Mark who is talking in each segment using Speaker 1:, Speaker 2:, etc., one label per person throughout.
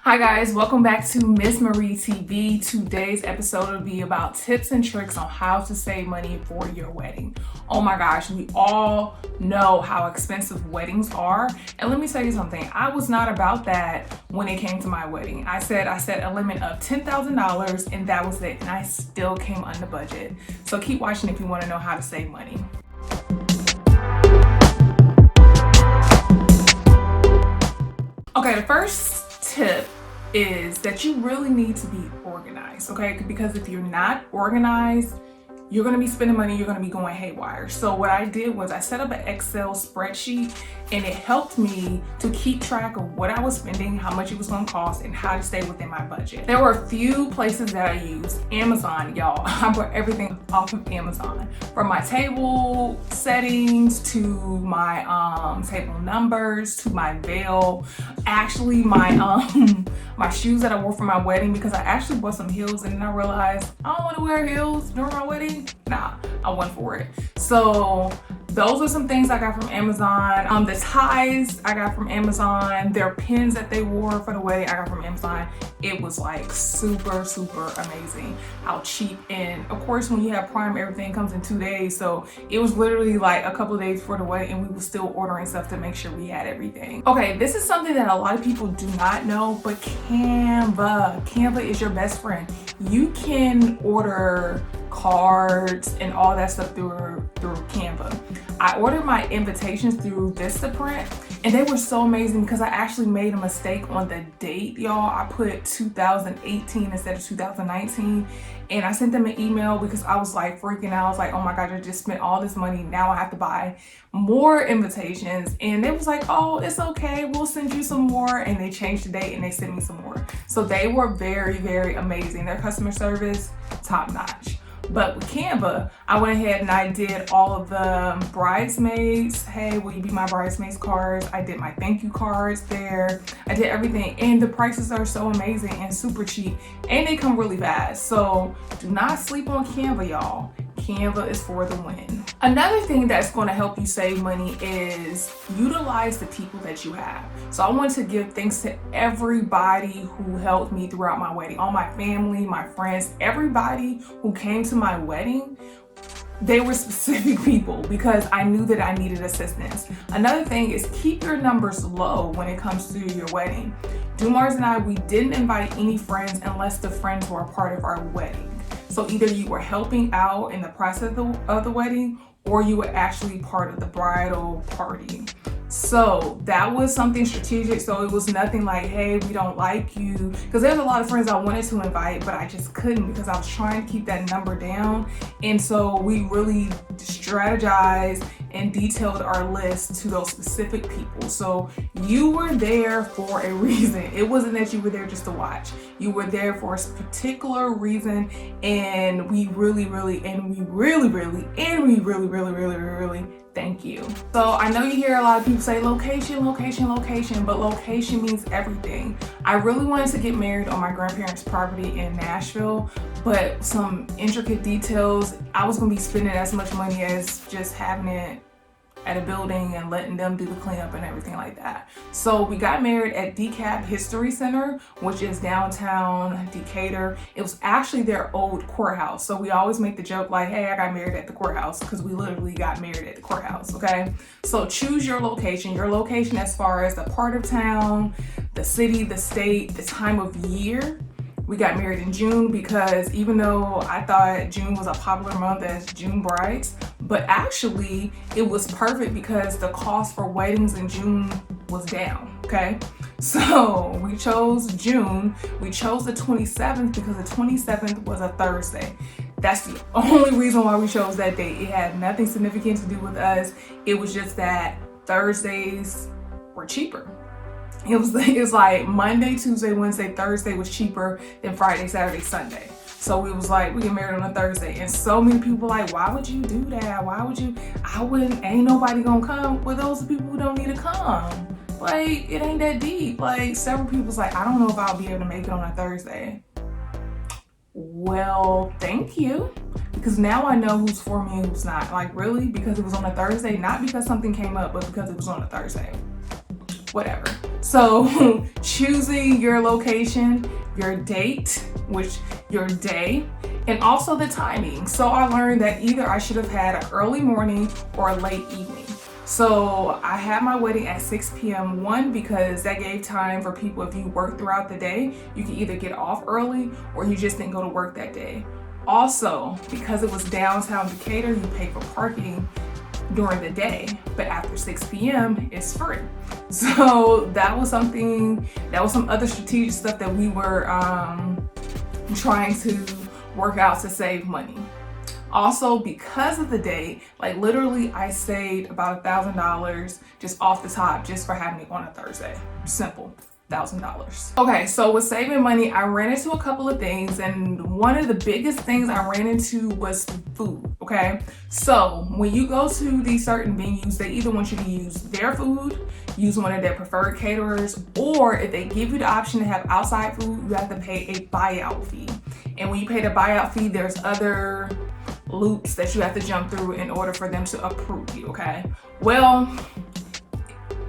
Speaker 1: Hi guys, welcome back to Miss Marie TV. Today's episode will be about tips and tricks on how to save money for your wedding. Oh my gosh, we all know how expensive weddings are. And let me tell you something, I was not about that when it came to my wedding. I set a limit of $10,000 and that was it. And I still came under budget. So keep watching if you want to know how to save money. Okay, the first tip is that you really need to be organized, okay? Because if you're not organized, you're gonna be spending money, you're gonna be going haywire. So what I did was I set up an Excel spreadsheet and it helped me to keep track of what I was spending, how much it was gonna cost, and how to stay within my budget. There were a few places that I used. Amazon, y'all. I bought everything off of Amazon. From my table settings to my table numbers to my veil. Actually, my shoes that I wore for my wedding, because I actually bought some heels and then I realized I don't want to wear heels during my wedding. Nah, I went for it. So those are some things I got from Amazon. The ties I got from Amazon. Their pins that they wore for the wedding I got from Amazon. It was like super amazing how cheap, and of course when you have Prime, everything comes in 2 days. So it was literally like a couple of days before the wedding and we were still ordering stuff to make sure we had everything. Okay, this is something that a lot of people do not know, but Canva is your best friend. You can order cards and all that stuff through Canva. I ordered my invitations through Vistaprint and they were so amazing because I actually made a mistake on the date, y'all. I put 2018 instead of 2019 and I sent them an email because I was like freaking out. I was like, oh my God, I just spent all this money. Now I have to buy more invitations. And they was like, oh, it's okay. We'll send you some more. And they changed the date and they sent me some more. So they were very amazing. Their customer service, top notch. But with Canva, I went ahead and I did all of the bridesmaids. Hey, will you be my bridesmaids cards? I did my thank you cards there. I did everything. And the prices are so amazing and super cheap. And they come really fast. So do not sleep on Canva, y'all. Canva is for the win. Another thing that's going to help you save money is utilize the people that you have. So I want to give thanks to everybody who helped me throughout my wedding. All my family, my friends, everybody who came to my wedding. They were specific people because I knew that I needed assistance. Another thing is keep your numbers low when it comes to your wedding. Dumars and I, we didn't invite any friends unless the friends were a part of our wedding. So either you were helping out in the process of the wedding or you were actually part of the bridal party. So that was something strategic. So it was nothing like, hey, we don't like you. Because there's a lot of friends I wanted to invite, but I just couldn't because I was trying to keep that number down. And so we really strategized and detailed our list to those specific people. So you were there for a reason. It wasn't that you were there just to watch. You were there for a particular reason, and we really thank you. So I know you hear a lot of people say location, but location means everything. I really wanted to get married on my grandparents' property in Nashville, but some intricate details, I was gonna be spending as much money as just having it at a building and letting them do the cleanup and everything like that. So we got married at DeKalb History Center, which is downtown Decatur. It was actually their old courthouse. So we always make the joke like, hey, I got married at the courthouse, because we literally got married at the courthouse, okay? So choose your location as far as the part of town, the city, the state, the time of year. We got married in June because even though I thought June was a popular month as June brides, but actually it was perfect because the cost for weddings in June was down, okay? So we chose June. We chose the 27th because the 27th was a Thursday. That's the only reason why we chose that date. It had nothing significant to do with us. It was just that Thursdays were cheaper. It was like Monday, Tuesday, Wednesday, Thursday was cheaper than Friday, Saturday, Sunday. So we was like, we get married on a Thursday. And so many people like, why would you do that? Why would you? I wouldn't, ain't nobody gonna come. Well, those are people who don't need to come. Like, it ain't that deep. Like, several people's like, I don't know if I'll be able to make it on a Thursday. Well, thank you. Because now I know who's for me and who's not. Like, really? Because it was on a Thursday? Not because something came up, but because it was on a Thursday. whatever. So choosing your location, your date, your day, and also the timing. So I learned that either I should have had an early morning or a late evening. So I had my wedding at 6 p.m. One, because that gave time for people, if you work throughout the day, you can either get off early or you just didn't go to work that day. Also, because it was downtown Decatur, you pay for parking during the day, but after 6 p.m. it's free. So that was some other strategic stuff that we were trying to work out to save money. Also, because of the date, like literally I saved about $1,000 just off the top, just for having it on a Thursday. Simple. $1,000. Okay, so with saving money, I ran into a couple of things, and one of the biggest things I ran into was food. Okay, so when you go to these certain venues, they either want you to use their food, use one of their preferred caterers, or if they give you the option to have outside food, you have to pay a buyout fee. And when you pay the buyout fee, there's other loops that you have to jump through in order for them to approve you. Okay, well,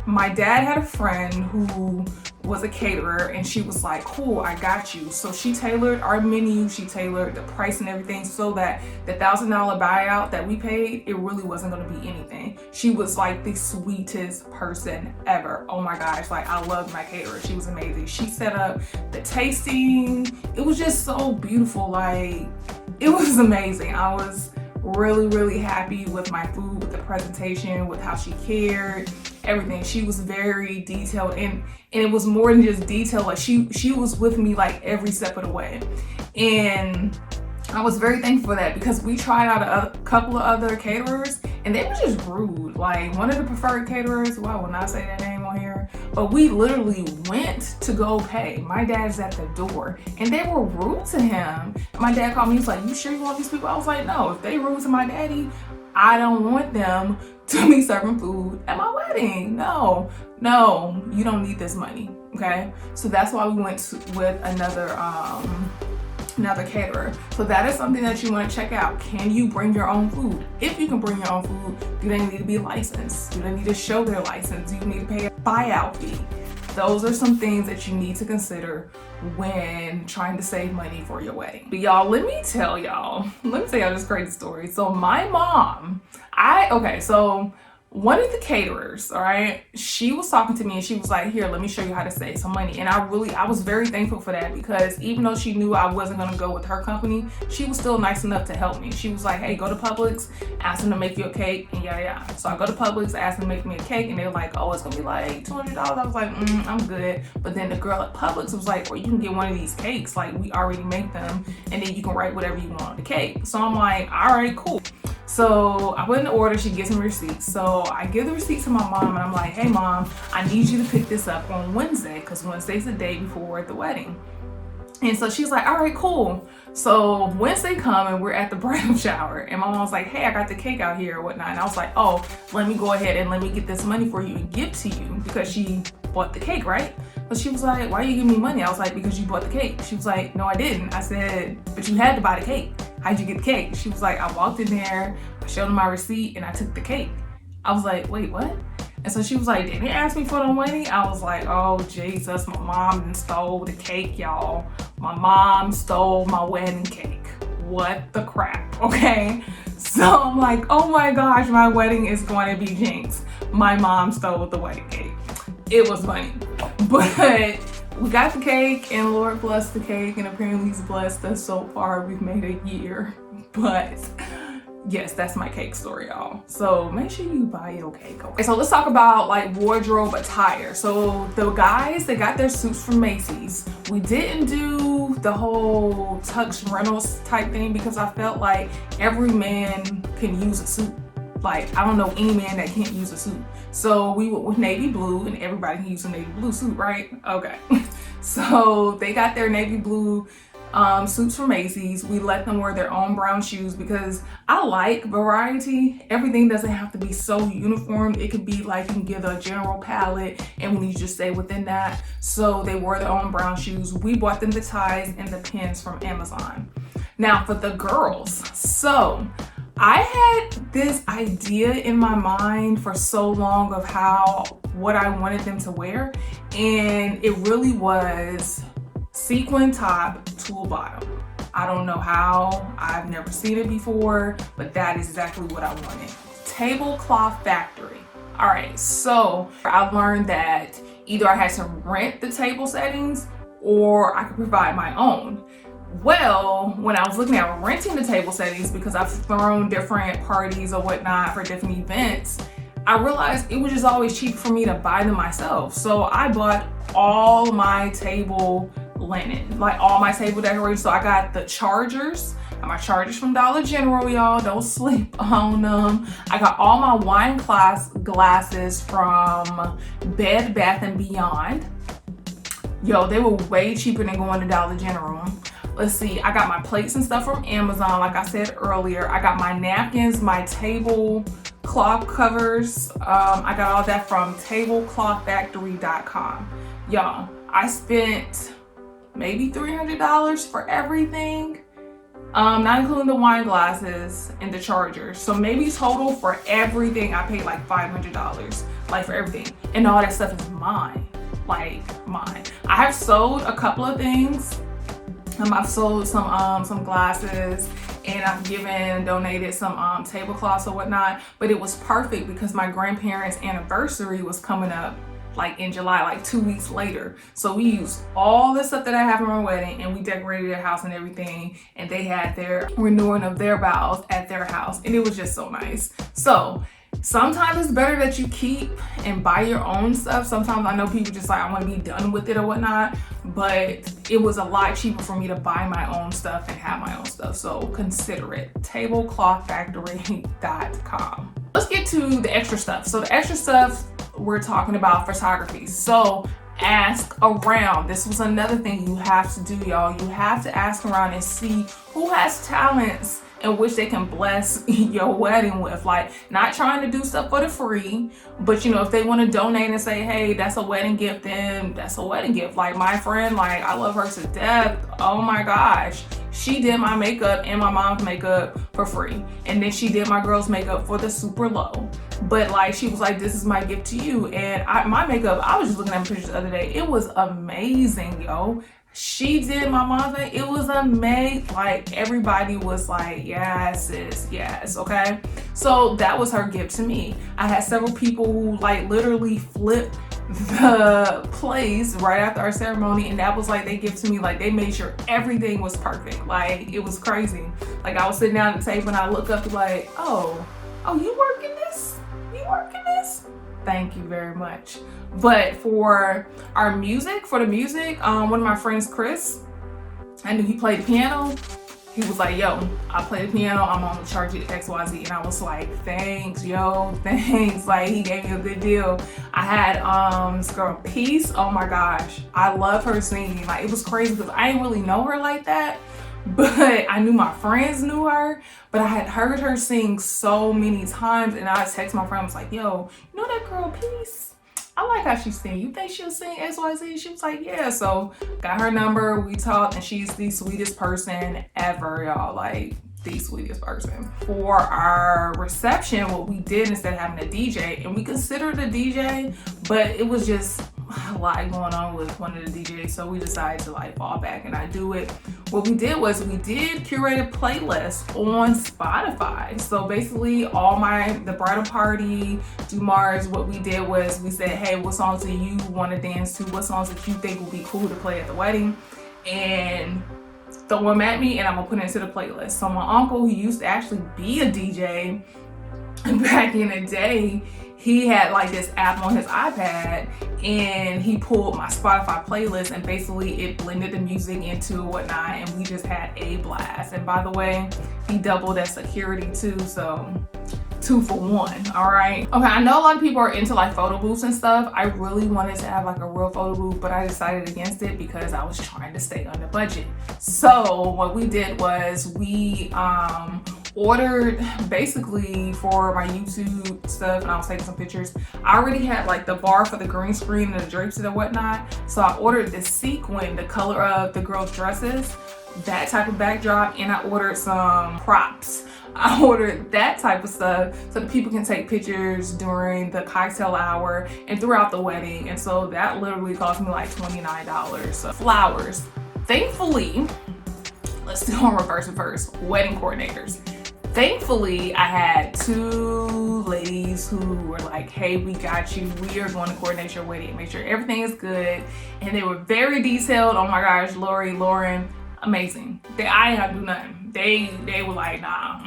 Speaker 1: my dad had a friend who was a caterer, and she was like, cool, I got you. So she tailored our menu, she tailored the price and everything, so that the $1,000 buyout that we paid, it really wasn't going to be anything. She was like the sweetest person ever. Oh my gosh, like I loved my caterer. She was amazing. She set up the tasting. It was just so beautiful. Like, it was amazing. I was really happy with my food, with the presentation, with how she cared, everything. She was very detailed, and it was more than just detail. Like she was with me like every step of the way, and I was very thankful for that, because we tried out a couple of other caterers and they were just rude. Like one of the preferred caterers, well, I will not say that name on here, but we literally went to go pay. My dad's at the door and they were rude to him. And my dad called me, he's like, you sure you want these people? I was like, no, if they rude to my daddy, I don't want them to be serving food at my wedding. No, you don't need this money. Okay, so that's why we went with another caterer. So that is something that you want to check out. Can you bring your own food? If you can bring your own food, do they need to be licensed? Do they need to show their license? Do you need to pay a buyout fee? Those are some things that you need to consider when trying to save money for your wedding. But y'all, let me tell y'all this crazy story. So my mom, so one of the caterers, all right, she was talking to me and she was like, here, let me show you how to save some money. And I was very thankful for that, because even though she knew I wasn't going to go with her company, she was still nice enough to help me. She was like, hey, go to Publix, ask them to make you a cake, and yeah. So I go to Publix, ask them to make me a cake, and they're like, oh, it's going to be like $200. I was like, I'm good. But then the girl at Publix was like, well, you can get one of these cakes. Like, we already make them, and then you can write whatever you want on the cake. So I'm like, all right, cool. So I put in the order, she gives me receipts. So I give the receipt to my mom and I'm like, hey mom, I need you to pick this up on Wednesday, because Wednesday's the day before the wedding. And so she's like, all right, cool. So Wednesday come and we're at the bridal shower, and my mom's like, hey, I got the cake out here or whatnot. And I was like, oh, let me go ahead and let me get this money for you and give to you, because she bought the cake, right? But she was like, why are you giving me money? I was like, because you bought the cake. She was like, no, I didn't. I said, but you had to buy the cake. How'd you get the cake? She was like, I walked in there, I showed them my receipt, and I took the cake. I was like, wait, what? And so she was like, did they ask me for the money? I was like, oh, Jesus, my mom stole the cake, y'all. My mom stole my wedding cake. What the crap, okay? So I'm like, oh my gosh, my wedding is going to be jinxed. My mom stole the wedding cake. It was funny, but we got the cake, and Lord blessed the cake, and apparently he's blessed us so far. We've made a year, but yes, that's my cake story, y'all. So make sure you buy your cake. Okay, so let's talk about like wardrobe attire. So the guys, they got their suits from Macy's. We didn't do the whole Tux Reynolds type thing, because I felt like every man can use a suit. Like, I don't know any man that can't use a suit. So we went with navy blue, and everybody can use a navy blue suit, right? Okay. So they got their navy blue suits from Macy's. We let them wear their own brown shoes, because I like variety. Everything doesn't have to be so uniform. It could be like, you can give a general palette and we need to stay within that. So they wore their own brown shoes. We bought them the ties and the pins from Amazon. Now for the girls, so I had this idea in my mind for so long of what I wanted them to wear, and it really was sequin top, tulle bottom. I don't know how, I've never seen it before, but that is exactly what I wanted. Tablecloth Factory. All right, so I've learned that either I had to rent the table settings or I could provide my own. Well, when I was looking at renting the table settings, because I've thrown different parties or whatnot for different events, I realized it was just always cheaper for me to buy them myself. So I bought all my table linen, like all my table decorations. So I got the chargers. My chargers from Dollar General, y'all. Don't sleep on them. I got all my wine glasses from Bed Bath & Beyond. Yo, they were way cheaper than going to Dollar General. Let's see, I got my plates and stuff from Amazon, like I said earlier. I got my napkins, my tablecloth covers. I got all that from tableclothfactory.com. Y'all, I spent maybe $300 for everything. Not including the wine glasses and the chargers. So maybe total for everything, I paid like $500, like for everything. And all that stuff is mine, like mine. I have sold a couple of things. I've sold some glasses, and I've donated some tablecloths or whatnot, but it was perfect because my grandparents' anniversary was coming up like in July, like 2 weeks later. So we used all the stuff that I have for my wedding, and we decorated their house and everything, and they had their renewing of their vows at their house, and it was just so nice. So sometimes it's better that you keep and buy your own stuff. Sometimes I know people just like, I want to be done with it or whatnot, but it was a lot cheaper for me to buy my own stuff and have my own stuff. So consider it. Tableclothfactory.com. Let's get to the extra stuff. So the extra stuff, we're talking about photography. So ask around. This was another thing you have to do, y'all. You have to ask around and see who has talents in which they can bless your wedding with. Like, not trying to do stuff for the free, but you know, if they want to donate and say, hey, that's a wedding gift, then that's a wedding gift. Like my friend, like I love her to death. Oh my gosh. She did my makeup and my mom's makeup for free. And then she did my girl's makeup for the super low. But like, she was like, this is my gift to you. And my makeup, I was just looking at pictures the other day. It was amazing, yo. She did my mom's makeup. It was amazing. Like, everybody was like, yes, sis, yes, okay? So that was her gift to me. I had several people who like literally flipped the place right after our ceremony, and that was like they give to me. Like, they made sure everything was perfect. Like, it was crazy. Like, I was sitting down at the table and I look up like, oh, you working this? You working this? Thank you very much. But for the music, one of my friends, Chris, I knew he played the piano. He was like, yo, I play the piano, I'm gonna charge you XYZ. And I was like, thanks, yo, thanks. Like, he gave me a good deal. I had this girl, Peace. Oh my gosh, I love her singing. Like, it was crazy because I didn't really know her like that, but I knew my friends knew her. But I had heard her sing so many times, and I texted my friend, I was like, yo, you know that girl, Peace? I like how she sing. You think she'll sing XYZ? She was like, yeah. So got her number, we talked, and she's the sweetest person ever, y'all. Like, the sweetest person. For our reception, what we did, instead of having a DJ, and we considered a DJ, but it was just a lot going on with one of the DJs, so we decided to like fall back and not do it. What we did was we did curate a playlist on Spotify. So basically the bridal party, Dumars, what we did was we said, hey, what songs do you want to dance to? What songs that you think would be cool to play at the wedding? And throw them at me and I'm gonna put it into the playlist. So my uncle, who used to actually be a DJ back in the day, he had like this app on his iPad, and he pulled my Spotify playlist, and basically it blended the music into whatnot, and we just had a blast. And by the way, he doubled as security too, so 2 for 1. All right. Okay, I know a lot of people are into like photo booths and stuff. I really wanted to have like a real photo booth, but I decided against it because I was trying to stay under budget. So what we did was we ordered, basically for my YouTube stuff, and I was taking some pictures. I already had like the bar for the green screen and the drapes and whatnot. So I ordered this sequin, the color of the girls' dresses. that type of backdrop, and I ordered some props. I ordered that type of stuff so that people can take pictures during the cocktail hour and throughout the wedding. And so that literally cost me like $29. So flowers. Thankfully, let's do on reverse first. Wedding coordinators. Thankfully, I had two ladies who were like, hey, we got you. We are going to coordinate your wedding, make sure everything is good. And they were very detailed. Oh my gosh, Lauren, amazing. I didn't have to do nothing. They were like, nah,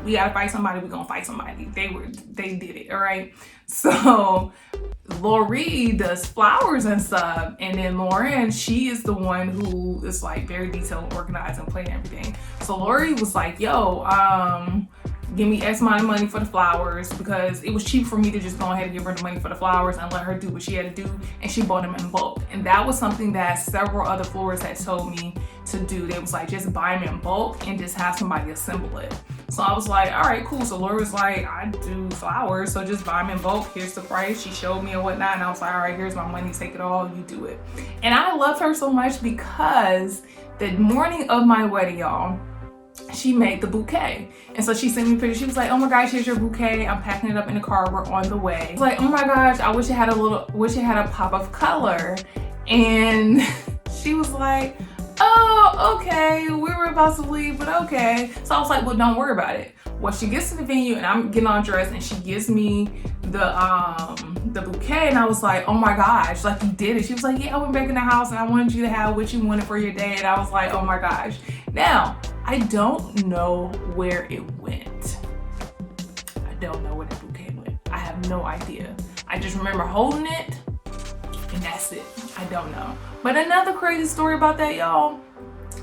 Speaker 1: we gotta fight somebody, we're gonna fight somebody. They did it, all right? So Lori does flowers and stuff, and then Lauren, she is the one who is like very detailed and organized and planning everything. So Lori was like, yo, give me X amount of money for the flowers, because it was cheap for me to just go ahead and give her the money for the flowers and let her do what she had to do, and she bought them in bulk. And that was something that several other florists had told me to do. They was like, just buy them in bulk and just have somebody assemble it. So I was like, all right, cool. So Lori was like, I do flowers, so just buy them in bulk. Here's the price. She showed me and whatnot, and I was like, all right, here's my money, take it all, you do it. And I loved her so much because the morning of my wedding, y'all, she made the bouquet. And so she sent me a picture. She was like, oh my gosh, here's your bouquet. I'm packing it up in the car. We're on the way. I was like, oh my gosh, I wish it had a pop of color. And she was like, oh, okay, we were about to leave, but okay. So I was like, well, don't worry about it. Well, she gets to the venue and I'm getting all dressed, and she gives me the bouquet, and I was like, oh my gosh, like, you did it. She was like, yeah, I went back in the house and I wanted you to have what you wanted for your day. And I was like, oh my gosh. Now, I don't know where it went. I don't know where the bouquet went. I have no idea. I just remember holding it, and that's it. I don't know. But another crazy story about that, y'all,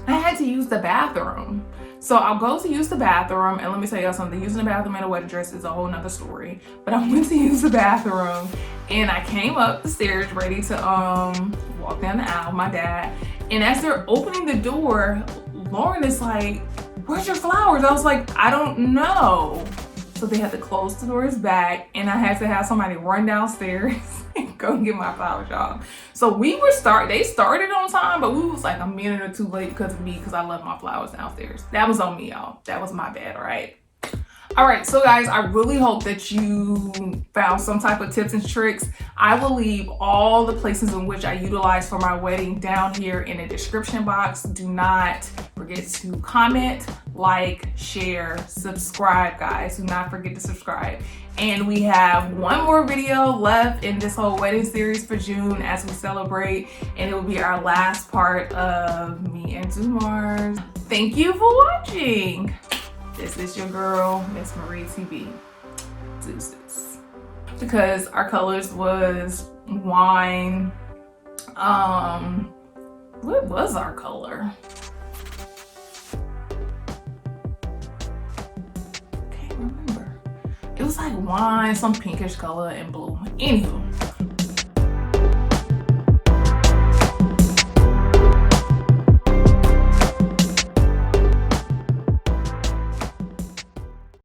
Speaker 1: I had to use the bathroom. So I'll go to use the bathroom, and let me tell y'all something, using the bathroom in a wedding dress is a whole nother story. But I went to use the bathroom, and I came up the stairs ready to walk down the aisle, my dad. And as they're opening the door, Lauren is like, where's your flowers? I was like, I don't know. So they had to close the doors back, and I had to have somebody run downstairs and go get my flowers, y'all. So they started on time, but we was like a minute or two late because of me, because I left my flowers downstairs. That was on me, y'all. That was my bad, all right? All right, so guys, I really hope that you found some type of tips and tricks. I will leave all the places in which I utilize for my wedding down here in the description box. Do not forget to comment, like, share, subscribe, guys. Do not forget to subscribe. And we have one more video left in this whole wedding series for June as we celebrate, and it will be our last part of me and Dumars. Thank you for watching. This is your girl, Miss Marie TV. Deuces. Because our colors was wine. What was our color? Can't remember. It was like wine, some pinkish color, and blue. Anywho.